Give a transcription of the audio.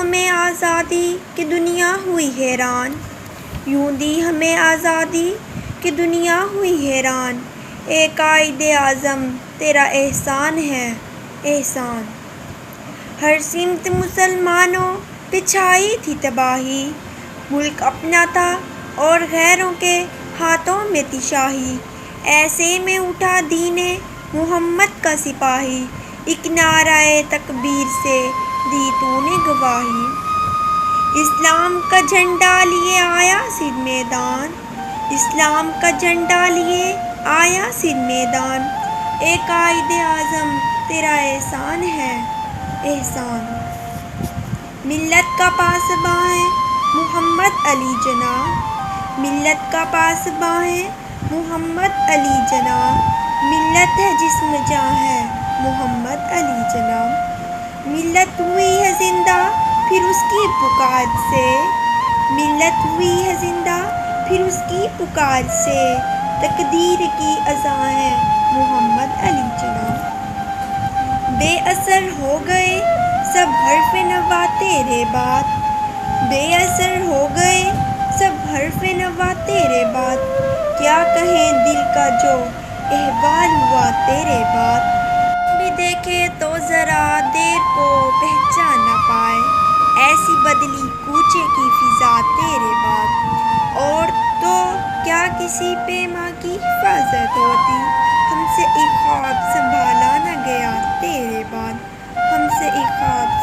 ہمیں آزادی کہ دنیا ہوئی حیران، یوں دی ہمیں آزادی کہ دنیا ہوئی حیران، اے قائد اعظم تیرا احسان ہے احسان۔ ہر سمت مسلمانوں پہ چھائی تھی تباہی، ملک اپنا تھا اور غیروں کے ہاتھوں میں تھی شاہی، ایسے میں اٹھا دین محمد کا سپاہی، ایک نعرہ تکبیر سے دی تو نے گواہی۔ اسلام کا جھنڈا لیے آیا سندھ میدان، اسلام کا جھنڈا لیے آیا سندھ میدان، اے قائد اعظم تیرا احسان ہے احسان۔ ملت کا پاسباں ہے محمد علی جناح، ملت کا پاسباں ہے محمد علی جناح، ملت ہے جس میں جاں ہے محمد علی جناح۔ ملت ہوئی ہے زندہ پھر اس کی پکار سے، ملت ہوئی ہے زندہ پھر اس کی پکار سے، تقدیر کی اذاں ہے محمد علی جناح۔ بے اثر ہو گئے سب حرف نوا تیرے بعد، بے اثر ہو گئے سب حرف نوا تیرے بعد، کیا کہیں دل کا جو احوال ہوا تیرے بعد۔ بھی دیکھے تو ذرا دیر کو پہچان نہ پائے، ایسی بدلی کوچے کی فضا تیرے بعد۔ اور تو کیا کسی پہ ماں کی حفاظت ہوتی، ہم سے ایک خواب سنبھالا نہ گیا تیرے بعد، ہم سے ایک خواب